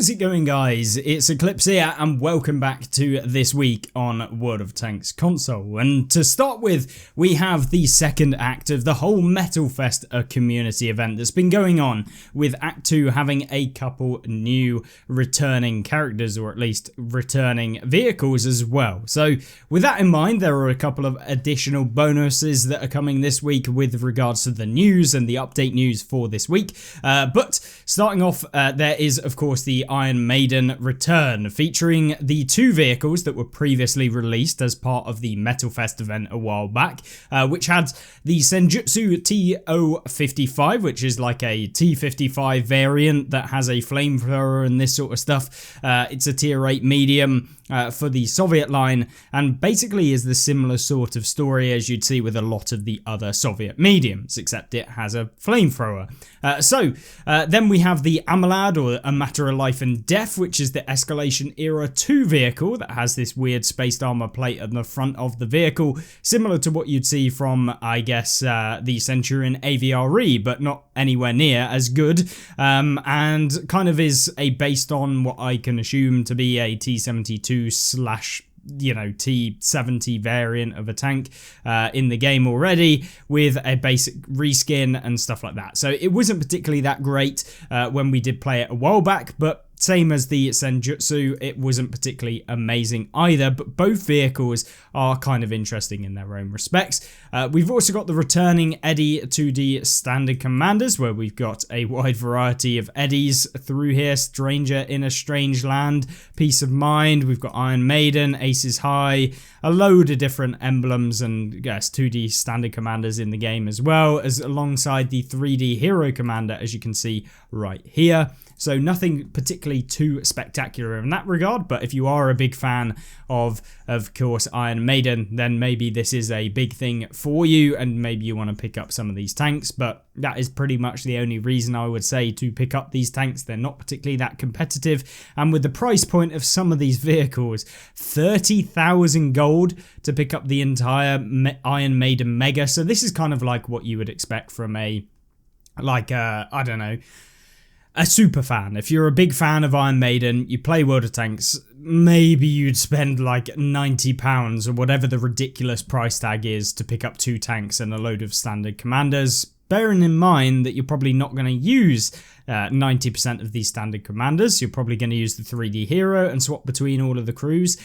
How's it going, guys? It's Eclipse here and welcome back to this week on World of Tanks console. And to start with, we have the second act of the whole Metalfest community event that's been going on, with Act 2 having a couple new returning characters, or at least returning vehicles as well. So with that in mind, there are a couple of additional bonuses that are coming this week with regards to the news and the update news for this week. But starting off, there is of course the Iron Maiden return, featuring the two vehicles that were previously released as part of the Metalfest event a while back, which had the Senjutsu TO55, which is like a T55 variant that has a flamethrower and this sort of stuff. It's a tier 8 medium for the Soviet line, and basically is the similar sort of story as you'd see with a lot of the other Soviet mediums, except it has a flamethrower. Then we have the Amalad, or A Matter of Life and Death, which is the Escalation Era 2 vehicle that has this weird spaced armor plate on the front of the vehicle, similar to what you'd see from, I guess, the Centurion AVRE, but not anywhere near as good, and kind of is based on what I can assume to be a T-72 slash T-70 variant of a tank in the game already, with a basic reskin and stuff like that. So it wasn't particularly that great when we did play it a while back, but same as the Senjutsu, it wasn't particularly amazing either, but both vehicles are kind of interesting in their own respects. We've also got the returning Eddie 2D standard commanders, where we've got a wide variety of Eddies through here. Stranger in a Strange Land, Peace of Mind, we've got Iron Maiden, Aces High, a load of different emblems and 2D standard commanders in the game as well, as alongside the 3D hero commander, as you can see right here. So nothing particularly too spectacular in that regard, but if you are a big fan of course, Iron Maiden, then maybe this is a big thing for you, and maybe you want to pick up some of these tanks, but that is pretty much the only reason I would say to pick up these tanks. They're not particularly that competitive, and with the price point of some of these vehicles, 30,000 gold to pick up the entire Iron Maiden Mega, so this is kind of like what you would expect from a super fan. If you're a big fan of Iron Maiden, you play World of Tanks, maybe you'd spend like £90 or whatever the ridiculous price tag is to pick up two tanks and a load of standard commanders, bearing in mind that you're probably not going to use 90% of these standard commanders. You're probably going to use the 3D hero and swap between all of the crews.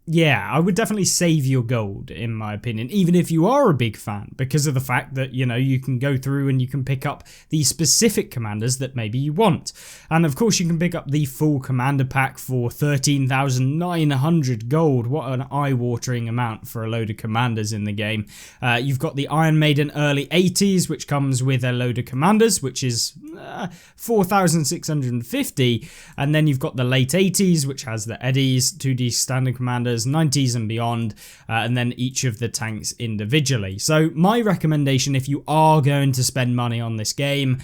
Yeah, I would definitely save your gold, in my opinion, even if you are a big fan, because of the fact that, you can go through and you can pick up the specific commanders that maybe you want. And of course, you can pick up the full commander pack for 13,900 gold. What an eye-watering amount for a load of commanders in the game. You've got the Iron Maiden early 80s, which comes with a load of commanders, which is 4,650, and then you've got the late 80s, which has the Eddies, 2D standard commanders, 90s and beyond, and then each of the tanks individually. So my recommendation, if you are going to spend money on this game,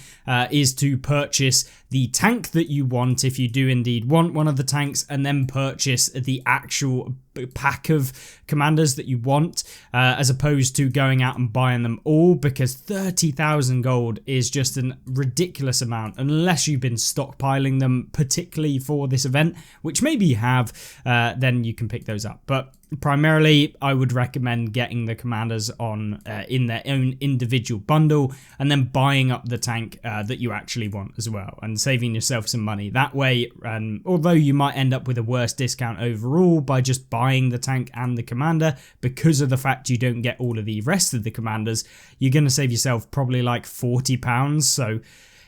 is to purchase the tank that you want, if you do indeed want one of the tanks, and then purchase the actual pack of commanders that you want, as opposed to going out and buying them all, because 30,000 gold is just a ridiculous amount, unless you've been stockpiling them particularly for this event, which maybe you have. Then you can pick those up, but primarily I would recommend getting the commanders on in their own individual bundle, and then buying up the tank that you actually want as well, and saving yourself some money that way. And although you might end up with a worse discount overall by just buying the tank and the commander, because of the fact you don't get all of the rest of the commanders, you're going to save yourself probably like £40. So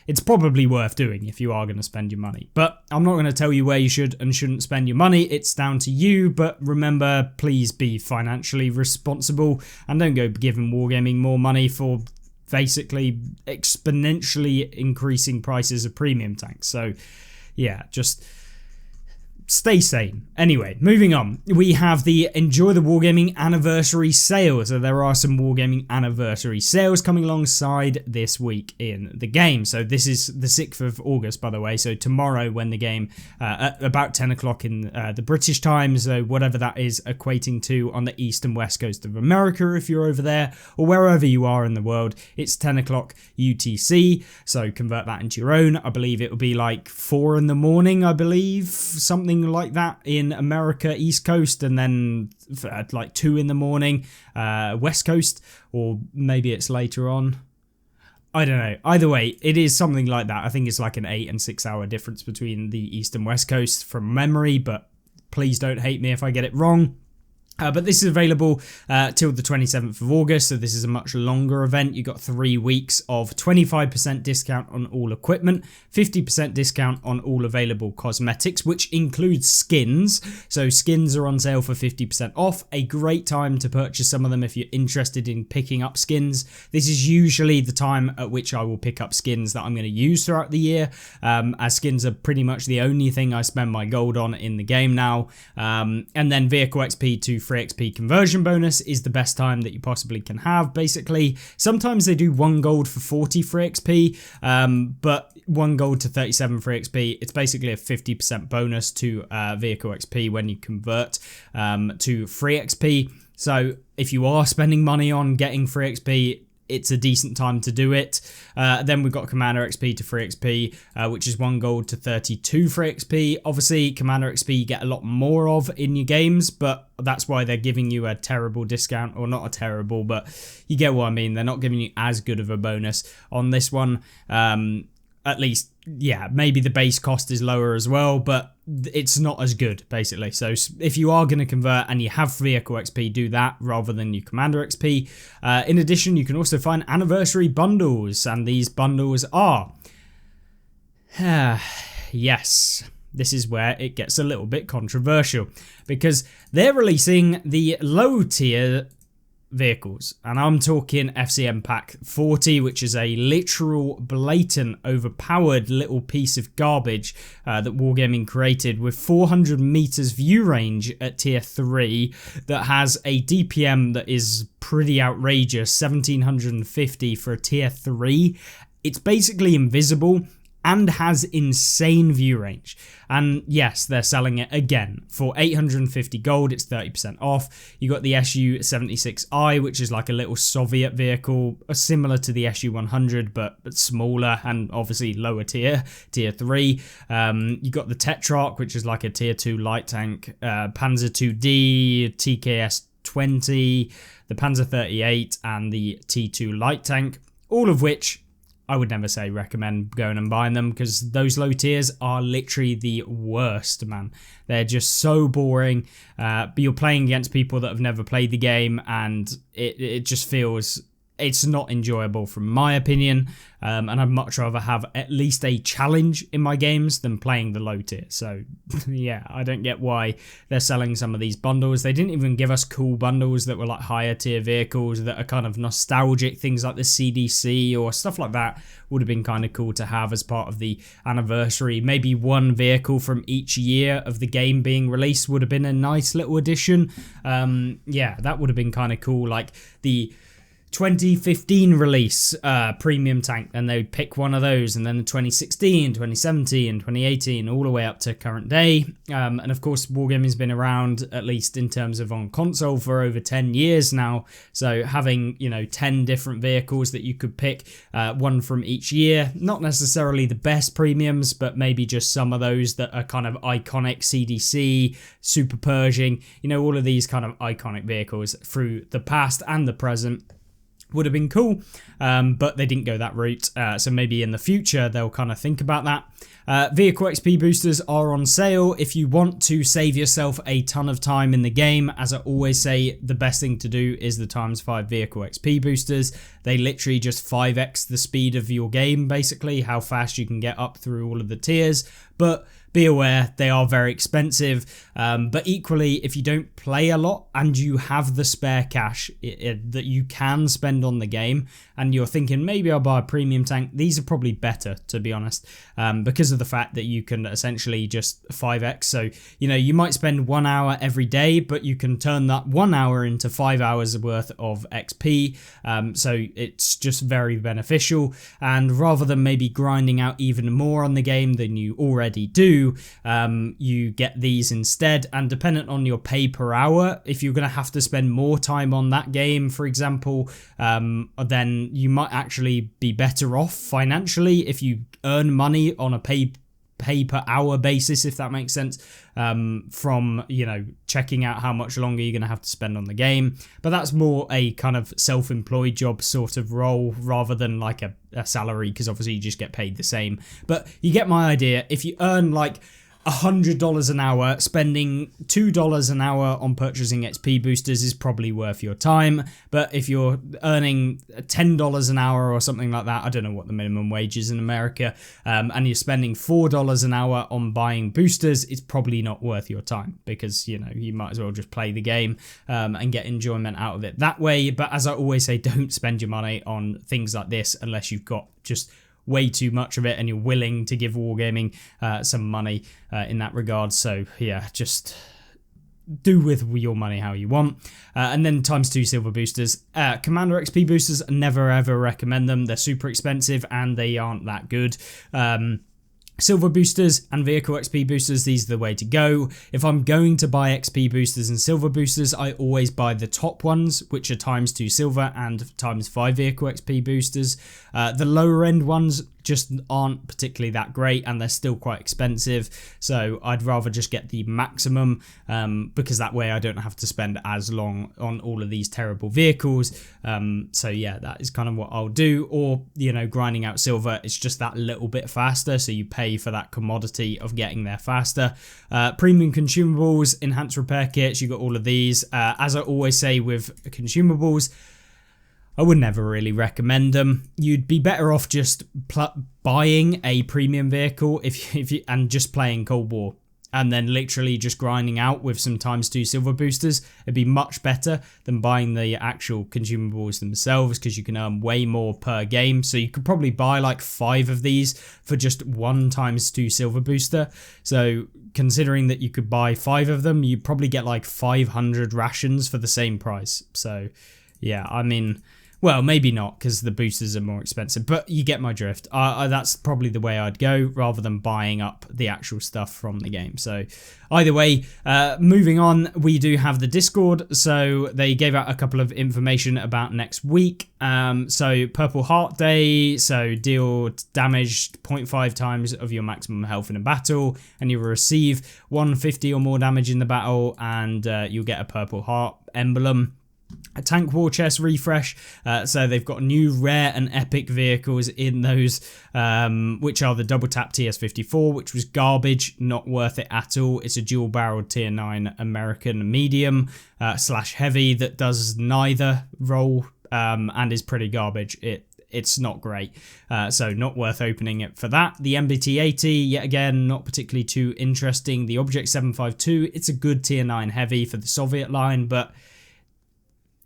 it's probably worth doing if you are going to spend your money. But I'm not going to tell you where you should and shouldn't spend your money. It's down to you. But remember, please be financially responsible and don't go giving Wargaming more money for basically exponentially increasing prices of premium tanks. So yeah, just stay sane. Anyway, moving on. We have the Enjoy the Wargaming Anniversary Sale. So there are some Wargaming Anniversary sales coming alongside this week in the game. So this is the 6th of August, by the way. So tomorrow when the game, at about 10 o'clock in the British time, so whatever that is equating to on the east and west coast of America, if you're over there, or wherever you are in the world, it's 10 o'clock UTC. So convert that into your own. I believe it will be like 4 in the morning, I believe, something like that in America East Coast, and then at like 2 in the morning West Coast, or maybe it's later on. I don't know. Either way, it is something like that. I think it's like an 8 and 6 hour difference between the East and West Coast from memory, but please don't hate me if I get it wrong. But this is available till the 27th of August, so this is a much longer event. You got 3 weeks of 25% discount on all equipment, 50% discount on all available cosmetics, which includes skins. So skins are on sale for 50% off. A great time to purchase some of them if you're interested in picking up skins. This is usually the time at which I will pick up skins that I'm going to use throughout the year, as skins are pretty much the only thing I spend my gold on in the game now. And then vehicle XP to free XP conversion bonus is the best time that you possibly can have, basically. Sometimes they do 1 gold for 40 free XP, but 1 gold to 37 free XP, it's basically a 50% bonus to vehicle XP when you convert to free XP. So if you are spending money on getting free XP, it's a decent time to do it. Then we've got Commander XP to free XP, which is 1 gold to 32 free XP. Obviously, Commander XP you get a lot more of in your games, but that's why they're giving you a terrible discount, or not a terrible, but you get what I mean. They're not giving you as good of a bonus on this one. At least, yeah, maybe the base cost is lower as well, but it's not as good, basically. So if you are going to convert and you have vehicle XP, do that rather than your Commander XP. In addition, you can also find anniversary bundles, and these bundles are... yes, this is where it gets a little bit controversial, because they're releasing the low tier vehicles, and I'm talking FCM Pack 40, which is a literal blatant overpowered little piece of garbage that Wargaming created, with 400 meters view range at tier 3, that has a DPM that is pretty outrageous, 1750 for a tier 3. It's basically invisible and has insane view range. And yes, they're selling it again for 850 gold. It's 30% off. You got the Su-76I, which is like a little Soviet vehicle, similar to the Su-100, but smaller and obviously lower tier 3. You got the Tetrarch, which is like a tier 2 light tank, Panzer 2D, TKS-20, the Panzer 38, and the T2 light tank, all of which I would never say recommend going and buying them, because those low tiers are literally the worst, man. They're just so boring, but you're playing against people that have never played the game, and it just feels... it's not enjoyable from my opinion, and I'd much rather have at least a challenge in my games than playing the low tier. So yeah, I don't get why they're selling some of these bundles. They didn't even give us cool bundles that were like higher tier vehicles that are kind of nostalgic, things like the CDC or stuff like that would have been kind of cool to have as part of the anniversary. Maybe 1 vehicle from each year of the game being released would have been a nice little addition. Yeah, that would have been kind of cool, like the 2015 release premium tank, and they would pick one of those, and then the 2016, 2017, 2018, all the way up to current day. And of course, Wargaming's been around, at least in terms of on console, for over 10 years now. So having, 10 different vehicles that you could pick, one from each year, not necessarily the best premiums, but maybe just some of those that are kind of iconic, CDC, Super Pershing, all of these kind of iconic vehicles through the past and the present. Would have been cool, but they didn't go that route, so maybe in the future they'll kind of think about that. Vehicle XP boosters are on sale. If you want to save yourself a ton of time in the game, as I always say, the best thing to do is the ×5 vehicle XP boosters. They literally just 5x the speed of your game, basically, how fast you can get up through all of the tiers. But be aware they are very expensive, but equally, if you don't play a lot and you have the spare cash that you can spend on the game, and you're thinking maybe I'll buy a premium tank, these are probably better, to be honest, because of the fact that you can essentially just 5x. So, you might spend 1 hour every day, but you can turn that 1 hour into 5 hours worth of XP. So it's just very beneficial. And rather than maybe grinding out even more on the game than you already do, you get these instead. And dependent on your pay per hour, if you're going to have to spend more time on that game, for example, then you might actually be better off financially if you earn money on a pay per hour basis, if that makes sense, from checking out how much longer you're going to have to spend on the game. But that's more a kind of self-employed job sort of role rather than like a salary, because obviously you just get paid the same. But you get my idea. If you earn like $100 an hour, spending $2 an hour on purchasing XP boosters is probably worth your time. But if you're earning $10 an hour or something like that, I don't know what the minimum wage is in America, and you're spending $4 an hour on buying boosters, it's probably not worth your time, because you might as well just play the game and get enjoyment out of it that way. But as I always say, don't spend your money on things like this unless you've got just way too much of it and you're willing to give Wargaming some money in that regard. So yeah, just do with your money how you want. And then ×2 silver boosters. Commander XP boosters, never ever recommend them. They're super expensive and they aren't that good. Silver boosters and vehicle XP boosters, these are the way to go. If I'm going to buy XP boosters and silver boosters, I always buy the top ones, which are ×2 silver and ×5 vehicle XP boosters. The lower end ones just aren't particularly that great and they're still quite expensive, so I'd rather just get the maximum, because that way I don't have to spend as long on all of these terrible vehicles. So yeah, that is kind of what I'll do. Or grinding out silver, it's just that little bit faster, so you pay for that commodity of getting there faster. Premium consumables, enhanced repair kits, you got all of these. As I always say with consumables, I would never really recommend them. You'd be better off just buying a premium vehicle if you and just playing Cold War, and then literally just grinding out with some ×2 silver boosters. It'd be much better than buying the actual consumables themselves, because you can earn way more per game. So you could probably buy like 5 of these for just 1 ×2 silver booster. So considering that you could buy 5 of them, you'd probably get like 500 rations for the same price. So yeah, I mean, well, maybe not, because the boosters are more expensive, but you get my drift. That's probably the way I'd go, rather than buying up the actual stuff from the game. So either way, moving on, we do have the Discord. So they gave out a couple of information about next week. So Purple Heart Day, so deal damage 0.5 times of your maximum health in a battle, and you will receive 150 or more damage in the battle, and you'll get a Purple Heart emblem. A tank war chest refresh, so they've got new rare and epic vehicles in those, which are the double tap TS54, which was garbage, not worth it at all. It's a dual barreled tier 9 American medium / heavy that does neither role, and is pretty garbage. It's not great, so not worth opening it for that. The MBT-80, yet again, not particularly too interesting. The Object 752, it's a good tier 9 heavy for the Soviet line, but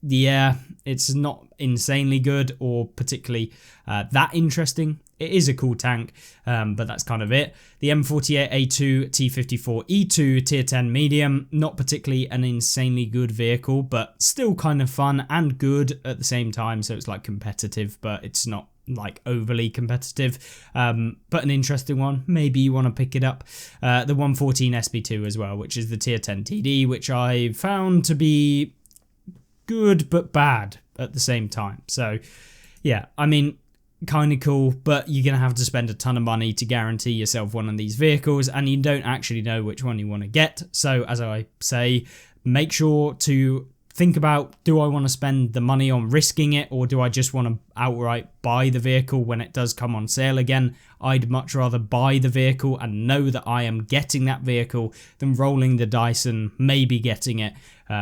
yeah, it's not insanely good or particularly that interesting. It is a cool tank, but that's kind of it. The M48A2 T54E2 tier 10 medium, not particularly an insanely good vehicle, but still kind of fun and good at the same time. So it's like competitive, but it's not like overly competitive, but an interesting one. Maybe you want to pick it up. The 114 SB2 as well, which is the tier 10 TD, which I found to be good but bad at the same time. So yeah, I mean, kind of cool, but you're gonna have to spend a ton of money to guarantee yourself one of these vehicles, and you don't actually know which one you want to get. So as I say, make sure to think about, do I want to spend the money on risking it, or do I just want to outright buy the vehicle when it does come on sale again? I'd much rather buy the vehicle and know that I am getting that vehicle than rolling the dice and maybe getting it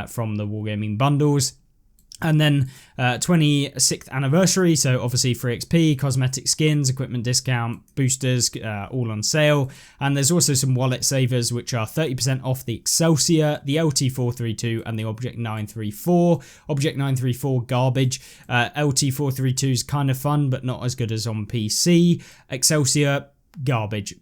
from the Wargaming bundles. And then 26th anniversary, so obviously free XP, cosmetic skins, equipment discount, boosters, all on sale. And there's also some wallet savers, which are 30% off the Excelsior, the LT432 and the Object 934. Object 934 garbage. LT432 is kind of fun, but not as good as on PC. Excelsior, garbage.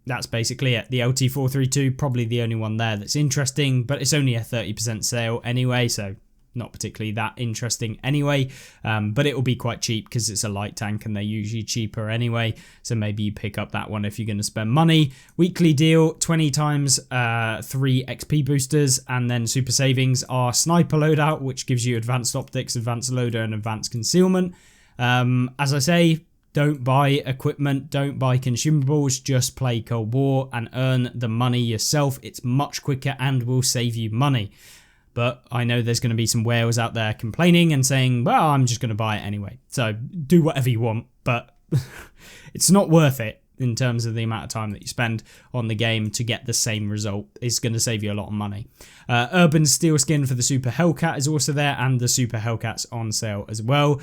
That's basically it. The LT432, probably the only one there that's interesting, but it's only a 30% sale anyway, so not particularly that interesting anyway, but it will be quite cheap because it's a light tank and they're usually cheaper anyway, so maybe you pick up that one if you're going to spend money. Weekly deal, 20 times 3 XP boosters, and then super savings are sniper loadout, which gives you advanced optics, advanced loader and advanced concealment. As I say, don't buy equipment, don't buy consumables, just play Cold War and earn the money yourself. It's much quicker and will save you money. But I know there's going to be some whales out there complaining and saying, well, I'm just going to buy it anyway. So do whatever you want, but it's not worth it in terms of the amount of time that you spend on the game to get the same result. It's going to save you a lot of money. Urban Steel skin for the Super Hellcat is also there, and the Super Hellcat's on sale as well.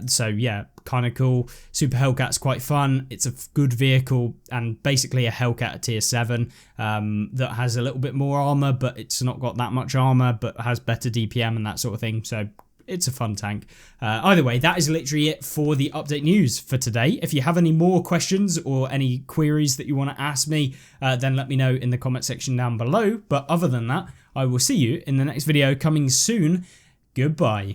So yeah, kind of cool. Super Hellcat's quite fun. It's a good vehicle and basically a Hellcat at tier 7 that has a little bit more armor, but it's not got that much armor, but has better DPM and that sort of thing. So it's a fun tank. Either way, that is literally it for the update news for today. If you have any more questions or any queries that you want to ask me, then let me know in the comment section down below. But other than that, I will see you in the next video coming soon. Goodbye.